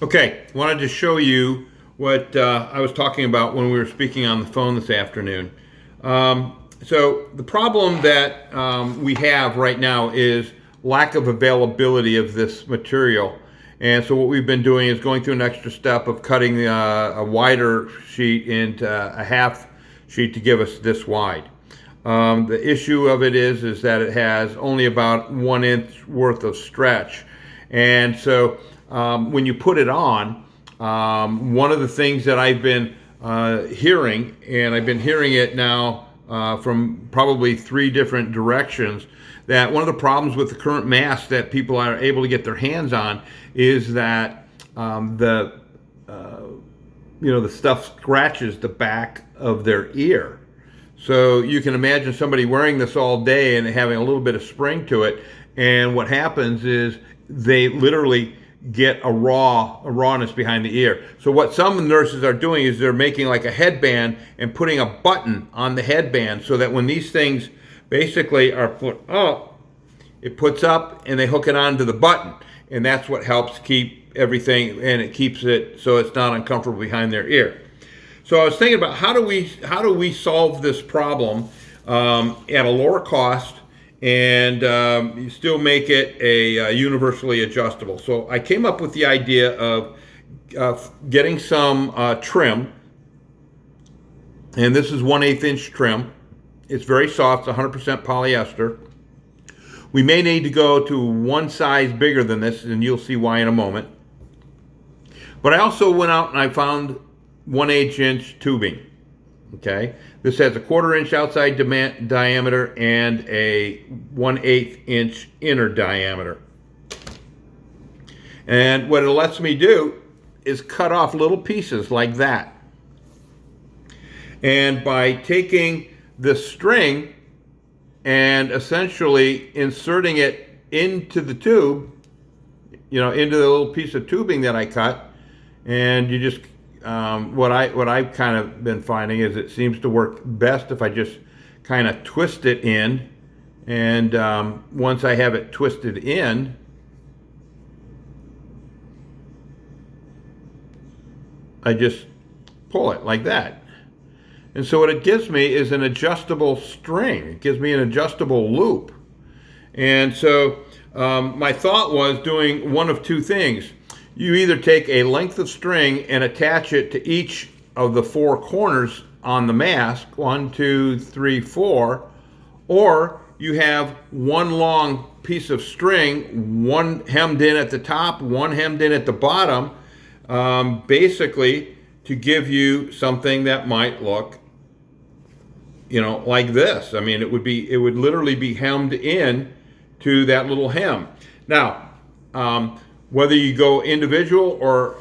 Okay, wanted to show you what I was talking about when we were speaking on the phone this afternoon. So the problem that we have right now is lack of availability of this material. And so what we've been doing is going through an extra step of cutting a wider sheet into a half sheet to give us this wide. The issue of it is that it has only about 1 inch worth of stretch. And so when you put it on, one of the things that I've been hearing, and I've been hearing it now from probably 3 different directions, that one of the problems with the current mask that people are able to get their hands on is that the stuff scratches the back of their ear. So you can imagine somebody wearing this all day and having a little bit of spring to it, and what happens is they literally get a rawness behind the ear. So what some nurses are doing is they're making like a headband and putting a button on the headband so that when these things basically are put up, it puts up and they hook it onto the button. And that's what helps keep everything, and it keeps it so it's not uncomfortable behind their ear. So I was thinking about how do we solve this problem at a lower cost and you still make it a universally adjustable. So I came up with the idea of getting some trim, and this is 1/8 inch trim. It's very soft, it's 100% polyester. We may need to go to one size bigger than this, and you'll see why in a moment. But I also went out and I found 1/8 inch tubing. Okay, this has a 1/4 inch outside diameter and a 1/8 inch inner diameter. And what it lets me do is cut off little pieces like that. And by taking the string and essentially inserting it into the tube, into the little piece of tubing that I cut, and you just what I've kind of been finding is it seems to work best if I just kind of twist it in, and once I have it twisted in, I just pull it like that. And so what it gives me is an adjustable string. It gives me an adjustable loop. And so my thought was doing one of two things. You either take a length of string and attach it to each of the 4 corners on the mask, 1, 2, 3, 4, or you have one long piece of string, one hemmed in at the top, one hemmed in at the bottom, basically to give you something that might look, like this. I mean, it would literally be hemmed in to that little hem. Now, whether you go individual or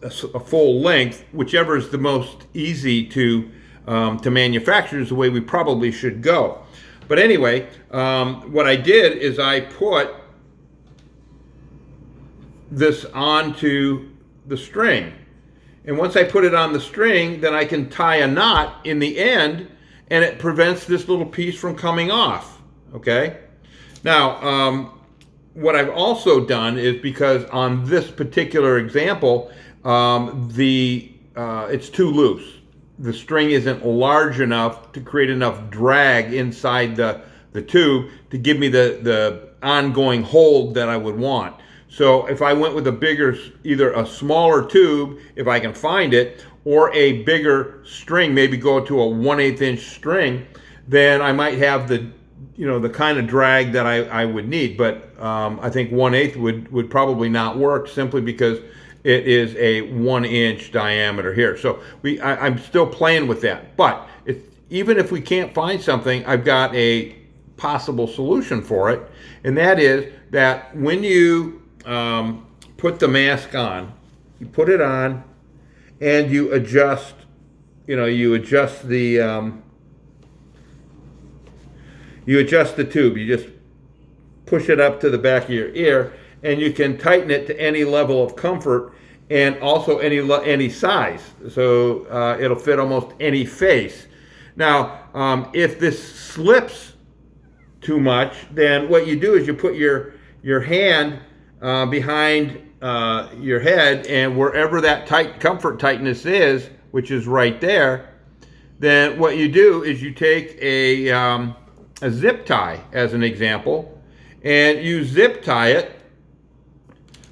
a full length, whichever is the most easy to manufacture is the way we probably should go. But anyway, what I did is I put this onto the string. And once I put it on the string, then I can tie a knot in the end, and it prevents this little piece from coming off. Okay? Now, what I've also done is, because on this particular example, it's too loose. The string isn't large enough to create enough drag inside the tube to give me the ongoing hold that I would want. So if I went with a bigger, either a smaller tube, if I can find it, or a bigger string, maybe go to a 1/8 inch string, then I might have the kind of drag that I would need. But I think 1/8 would probably not work, simply because it is a 1 inch diameter here. So I'm still playing with that. But even if we can't find something, I've got a possible solution for it. And that is that when you put the mask on, you put it on and you adjust, you adjust the tube. You just push it up to the back of your ear, and you can tighten it to any level of comfort, and also any size. So it'll fit almost any face. Now, if this slips too much, then what you do is you put your hand behind your head, and wherever that comfort tightness is, which is right there, then what you do is you take a zip tie as an example, and you zip tie it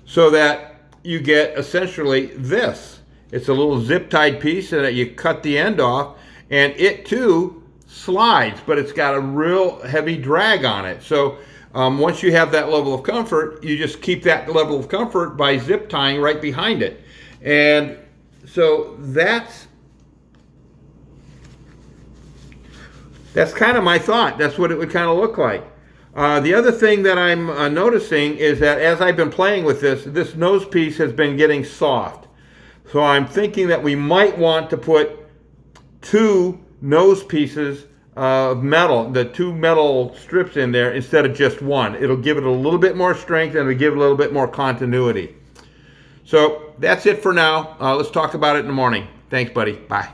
so that you get essentially this. It's a little zip tied piece that you cut the end off, and it too slides, but it's got a real heavy drag on it. So once you have that level of comfort, you just keep that level of comfort by zip tying right behind it. And so that's kind of my thought. That's what it would kind of look like. The other thing that I'm noticing is that as I've been playing with this nose piece has been getting soft. So I'm thinking that we might want to put 2 nose pieces of metal, the 2 metal strips in there instead of just 1. It'll give it a little bit more strength, and it'll give it a little bit more continuity. So that's it for now. Let's talk about it in the morning. Thanks, buddy. Bye.